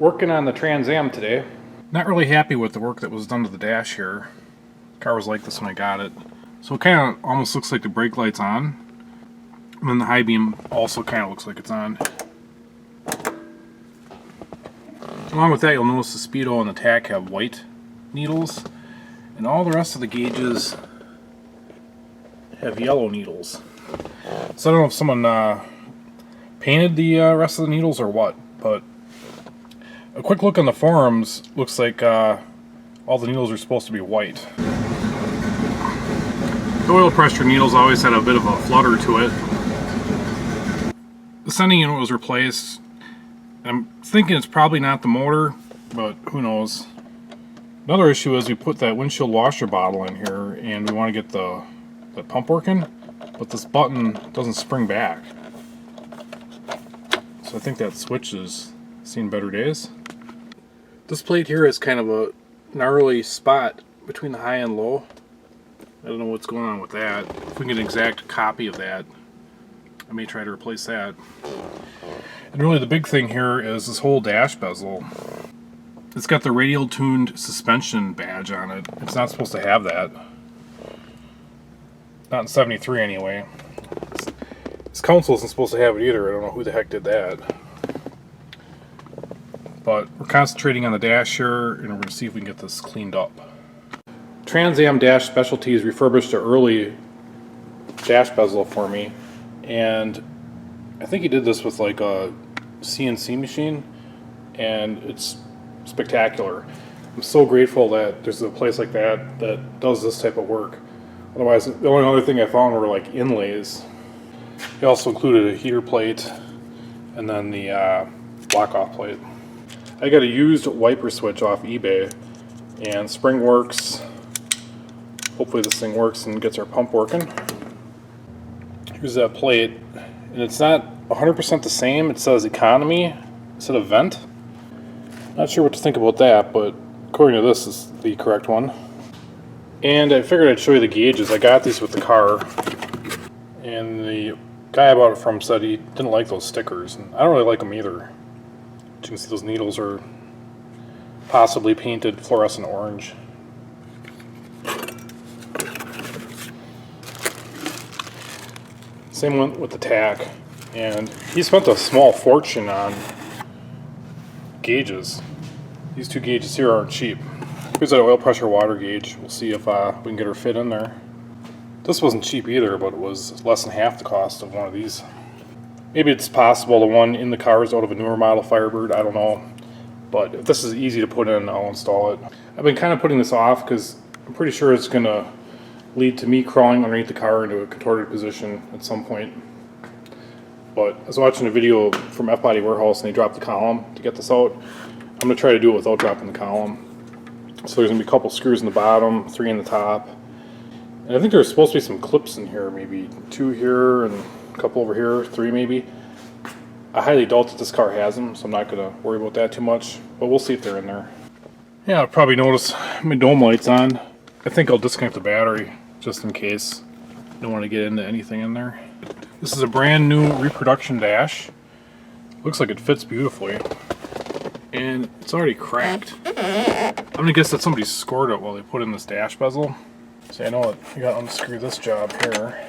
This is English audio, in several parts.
Working on the Trans Am today. Not really happy with the work that was done to the dash here. The car was like this when I got it. So it kind of almost looks like the brake light's on. And then the high beam also kind of looks like it's on. Along with that, you'll notice the speedo and the tach have white needles. And all the rest of the gauges have yellow needles. So I don't know if someone painted the rest of the needles or what, but a quick look on the forums looks like all the needles are supposed to be white. The oil pressure needles always had a bit of a flutter to it. The sending unit was replaced. I'm thinking it's probably not the motor, but who knows. Another issue is we put that windshield washer bottle in here and we want to get the pump working, but this button doesn't spring back. So I think that switch is seen better days. This plate here is kind of a gnarly spot between the high and low. I don't know what's going on with that. If we can get an exact copy of that, I may try to replace that. And really the big thing here is this whole dash bezel. It's got the radial tuned suspension badge on it. It's not supposed to have that. Not in 73 anyway. This console isn't supposed to have it either. I don't know who the heck did that. But we're concentrating on the dash here, and we're going to see if we can get this cleaned up. Trans Am Dash Specialties refurbished an early dash bezel for me, and I think he did this with like a CNC machine, and it's spectacular. I'm so grateful that there's a place like that that does this type of work. Otherwise, the only other thing I found were like inlays. He also included a heater plate and then the block-off plate. I got a used wiper switch off eBay, and spring works. Hopefully this thing works and gets our pump working. Here's that plate, and it's not 100% the same. It says economy instead of vent. Not sure what to think about that, but according to this is the correct one. And I figured I'd show you the gauges. I got these with the car, and the guy I bought it from said he didn't like those stickers, and I don't really like them either. You can see those needles are possibly painted fluorescent orange. Same one with the tach, and he spent a small fortune on gauges. These two gauges here aren't cheap. Here's that oil pressure water gauge. We'll see if we can get her fit in there. This wasn't cheap either, but it was less than half the cost of one of these. Maybe it's possible the one in the car is out of a newer model Firebird, I don't know. But if this is easy to put in, I'll install it. I've been kind of putting this off because I'm pretty sure it's going to lead to me crawling underneath the car into a contorted position at some point. But I was watching a video from F-Body Warehouse and they dropped the column to get this out. I'm going to try to do it without dropping the column. So there's going to be a couple screws in the bottom, 3 in the top. And I think there's supposed to be some clips in here, maybe 2 here and a couple over here, 3 maybe. I highly doubt that this car has them, so I'm not going to worry about that too much. But we'll see if they're in there. Yeah, I'll probably notice my dome light's on. I think I'll disconnect the battery just in case. I don't want to get into anything in there. This is a brand new reproduction dash. Looks like it fits beautifully. And it's already cracked. I'm gonna guess that somebody scored it while they put in this dash bezel. So I know that you gotta unscrew this job here.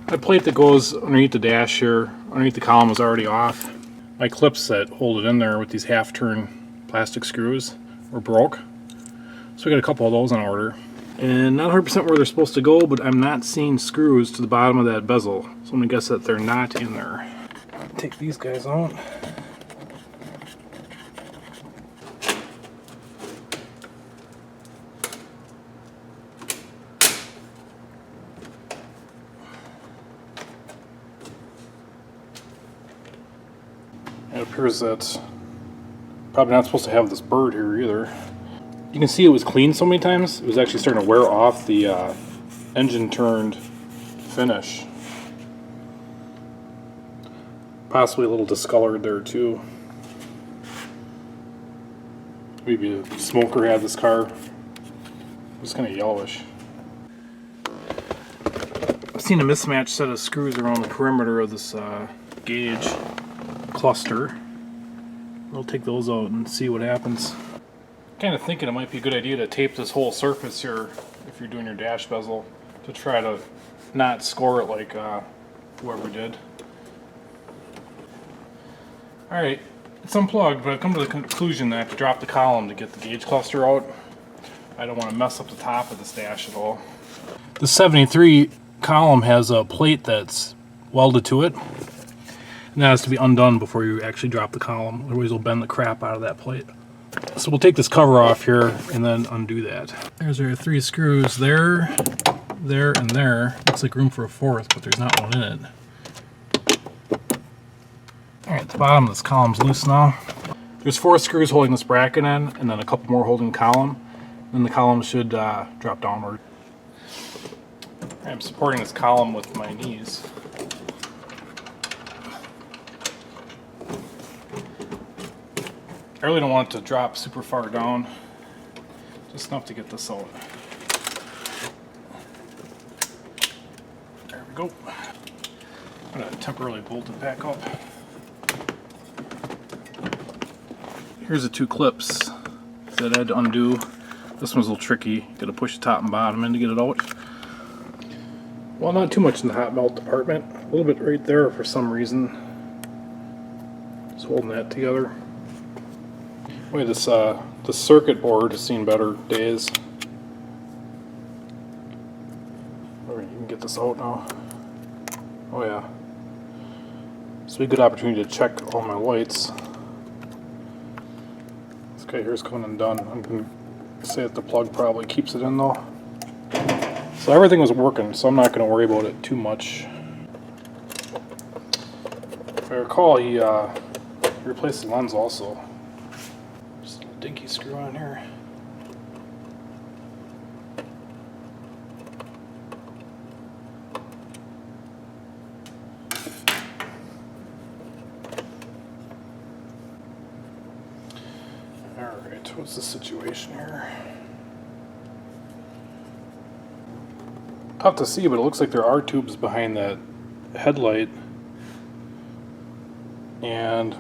The plate that goes underneath the dash here, underneath the column, is already off. My clips that hold it in there with these half-turn plastic screws were broke. So we got a couple of those on order. And not 100% where they're supposed to go, but I'm not seeing screws to the bottom of that bezel. So I'm gonna guess that they're not in there. Take these guys out. It appears that probably not supposed to have this bird here either. You can see it was cleaned so many times, it was actually starting to wear off the engine turned finish. Possibly a little discolored there too. Maybe a smoker had this car. It's kind of yellowish. I've seen a mismatched set of screws around the perimeter of this gauge cluster. We'll take those out and see what happens. Kind of thinking it might be a good idea to tape this whole surface here if you're doing your dash bezel to try to not score it like whoever did. Alright, it's unplugged, but I've come to the conclusion that I have to drop the column to get the gauge cluster out. I don't want to mess up the top of this dash at all. The 73 column has a plate that's welded to it, and that has to be undone before you actually drop the column, otherwise you'll bend the crap out of that plate. So we'll take this cover off here and then undo that. There's our 3 screws there, there, and there. Looks like room for a 4th, but there's not one in it. Alright, the bottom of this column's loose now. There's 4 screws holding this bracket in, and then a couple more holding the column. Then the column should drop downward. I'm supporting this column with my knees. I really don't want it to drop super far down, just enough to get this out. There we go. I'm going to temporarily bolt it back up. Here's the 2 clips that I had to undo. This one's a little tricky. Got to push the top and bottom in to get it out. Well, not too much in the hot melt department. A little bit right there for some reason. Just holding that together. Wait, this circuit board has seen better days. Maybe you can get this out now. Oh yeah. This will be a good opportunity to check all my lights. This guy here's coming undone. I'm going to say that the plug probably keeps it in though. So everything was working, so I'm not going to worry about it too much. If I recall, he replaced the lens also. Just a little dinky screw on here. Alright, what's the situation here? Tough to see, but it looks like there are tubes behind that headlight and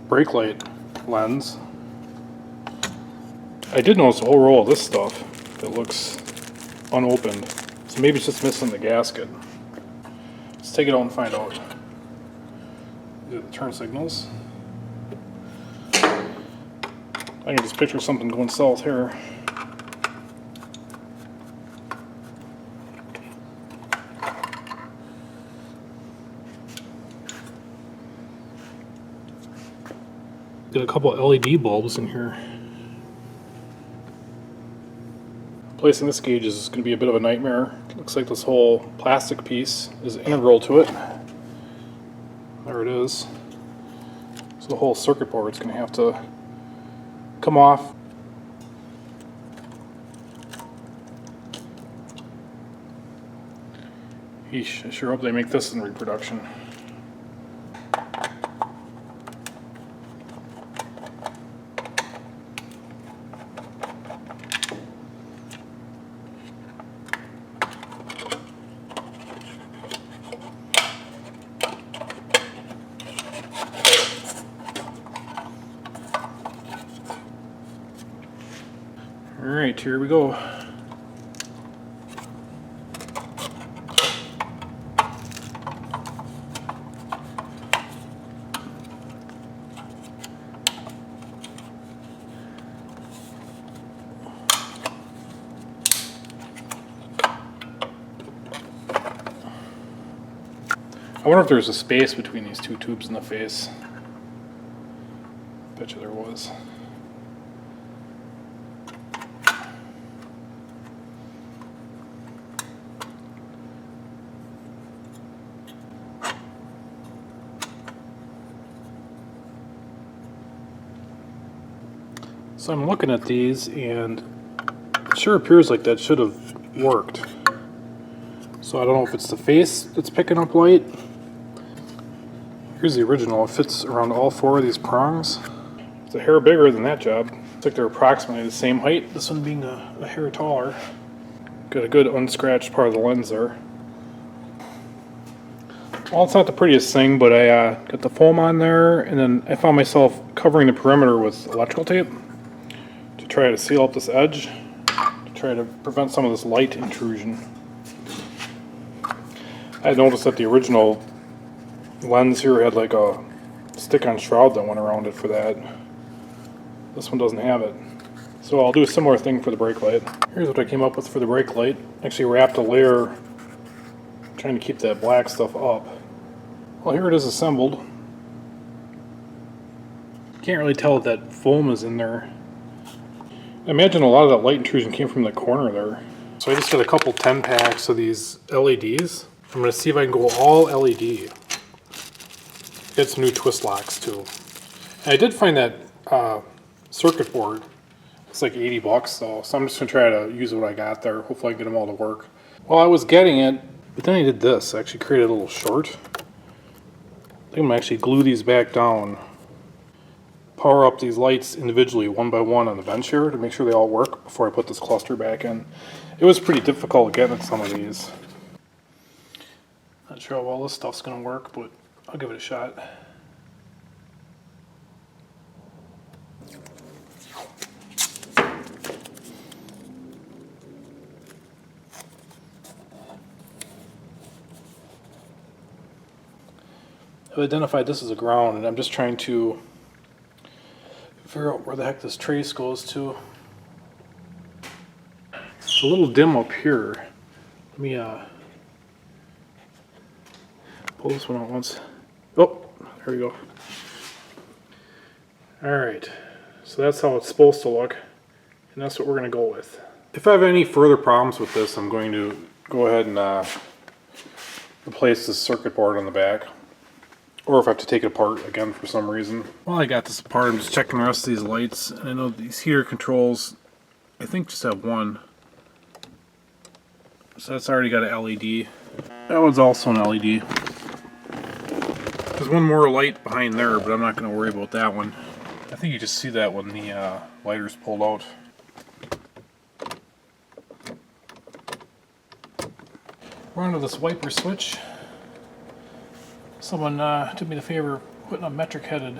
brake light lens. I did notice a whole roll of this stuff that looks unopened, so maybe it's just missing the gasket. Let's take it out and find out. The turn signals. I can just picture something going south here. Got a couple LED bulbs in here. Placing this gauge is going to be a bit of a nightmare. Looks like this whole plastic piece is integral to it. There it is. So the whole circuit board is going to have to come off. Yeesh, I sure hope they make this in reproduction. Alright, here we go. I wonder if there's a space between these 2 tubes in the face. Bet you there was. So I'm looking at these and it sure appears like that should have worked. So I don't know if it's the face that's picking up light. Here's the original. It fits around all 4 of these prongs. It's a hair bigger than that job. Looks like they're approximately the same height, this one being a hair taller. Got a good unscratched part of the lens there. Well, it's not the prettiest thing, but I got the foam on there, and then I found myself covering the perimeter with electrical tape to try to seal up this edge, to try to prevent some of this light intrusion. I had noticed that the original lens here had like a stick-on shroud that went around it for that. This one doesn't have it. So I'll do a similar thing for the brake light. Here's what I came up with for the brake light. Actually wrapped a layer trying to keep that black stuff up. Well, here it is assembled. Can't really tell if that foam is in there. I imagine a lot of that light intrusion came from the corner there. So I just got a couple 10 packs of these LEDs. I'm going to see if I can go all LED. Get some new twist locks too. And I did find that circuit board. It's like 80 bucks though, so I'm just going to try to use what I got there. Hopefully I can get them all to work. Well, I was getting it, but then I did this. I actually created a little short. I think I'm going to actually glue these back down. Power up these lights individually, one by one on the bench here to make sure they all work before I put this cluster back in. It was pretty difficult getting at some of these. Not sure how well this stuff's going to work, but I'll give it a shot. I've identified this as a ground, and I'm just trying to figure out where the heck this trace goes to. It's a little dim up here. Let me pull this one out once. Oh, there we go. Alright, so that's how it's supposed to look, and that's what we're going to go with. If I have any further problems with this, I'm going to go ahead and replace this circuit board on the back. Or if I have to take it apart again for some reason. While I got this apart, I'm just checking the rest of these lights. And I know these heater controls, I think just have one. So that's already got an LED. That one's also an LED. There's one more light behind there, but I'm not going to worry about that one. I think you just see that when the lighter's pulled out. We're onto this wiper switch. Someone did me the favor of putting a metric headed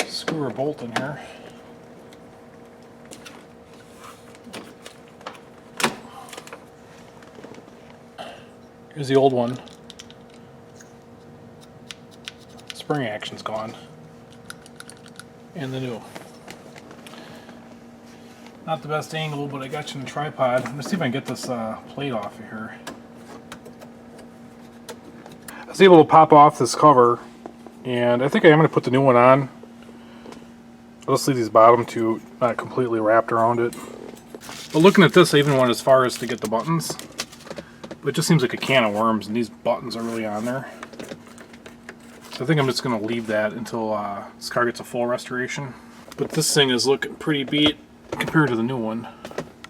screw or bolt in here. Here's the old one. Spring action's gone. And the new. Not the best angle, but I got you in the tripod. Let's see if I can get this plate off of here. I was able to pop off this cover, and I think I am going to put the new one on. I'll just leave these bottom two not completely wrapped around it. But looking at this, I even went as far as to get the buttons. But it just seems like a can of worms, and these buttons are really on there. So I think I'm just going to leave that until this car gets a full restoration. But this thing is looking pretty beat compared to the new one.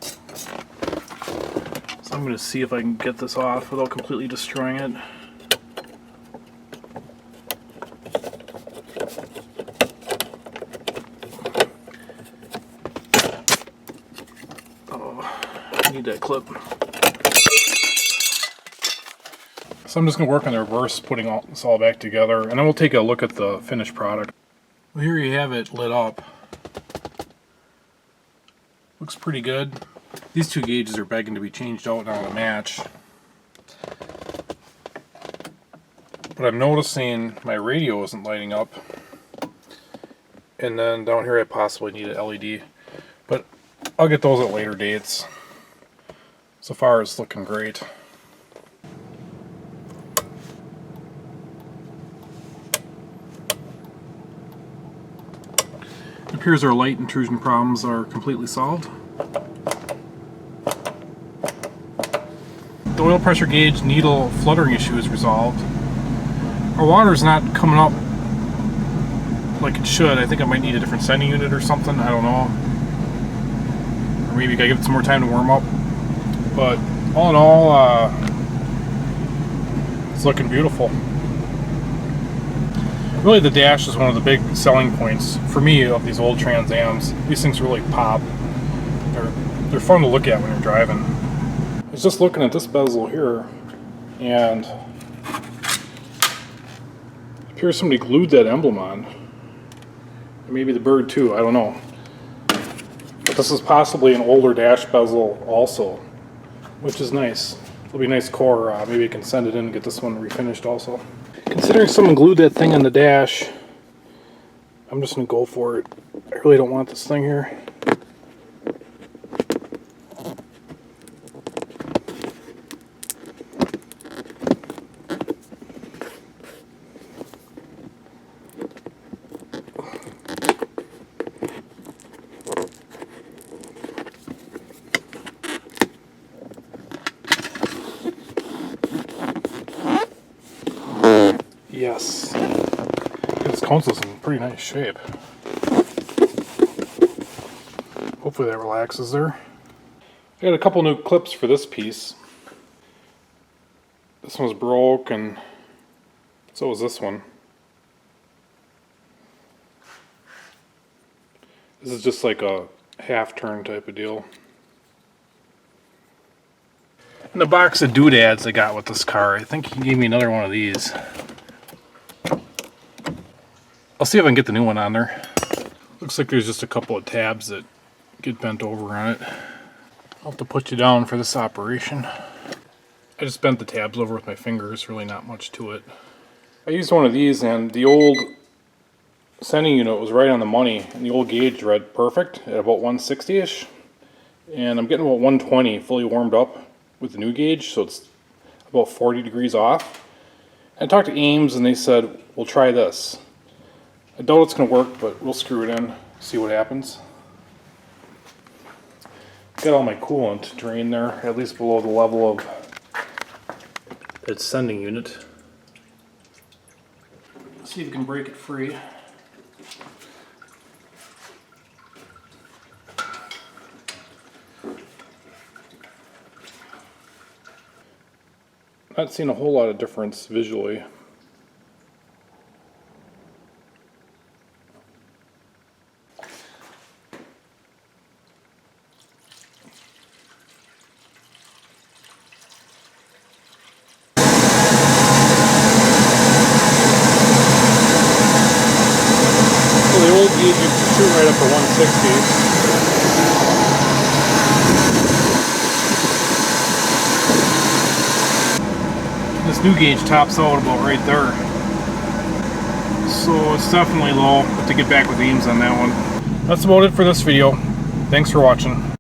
So I'm going to see if I can get this off without completely destroying it. Need that clip. So I'm just going to work on the reverse, putting this all back together, and then we'll take a look at the finished product. Well, here you have it lit up. Looks pretty good. These two gauges are begging to be changed out now to match. But I'm noticing my radio isn't lighting up. And then down here I possibly need an LED. But I'll get those at later dates. So far it's looking great. It appears our light intrusion problems are completely solved. The oil pressure gauge needle fluttering issue is resolved. Our water's not coming up like it should. I think I might need a different sending unit or something. I don't know. Or maybe I gotta give it some more time to warm up. But all in all, it's looking beautiful. Really, the dash is one of the big selling points for me of these old Trans Ams. These things really pop. They're fun to look at when you're driving. I was just looking at this bezel here, and appears somebody glued that emblem on. Maybe the bird too, I don't know. But this is possibly an older dash bezel also, which is nice. It'll be a nice core. Maybe I can send it in and get this one refinished also. Considering someone glued that thing on the dash, I'm just going to go for it. I really don't want this thing here. Yes. This counsel's in pretty nice shape. Hopefully that relaxes there. I got a couple new clips for this piece. This one's broke and so was this one. This is just like a half turn type of deal. And the box of doodads I got with this car, I think he gave me another one of these. I'll see if I can get the new one on there. Looks like there's just a couple of tabs that get bent over on it. I'll have to put you down for this operation. I just bent the tabs over with my fingers, really not much to it. I used one of these and the old sending unit was right on the money and the old gauge read perfect at about 160-ish. And I'm getting about 120 fully warmed up with the new gauge, so it's about 40 degrees off. I talked to Ames and they said, we'll try this. I doubt it's going to work, but we'll screw it in, see what happens. Got all my coolant drained there, at least below the level of its sending unit. Let's see if we can break it free. Not seeing a whole lot of difference visually. The old gauge you can shoot right up to 160. This new gauge tops out about right there. So it's definitely low, but to get back with Ames on that one. That's about it for this video. Thanks for watching.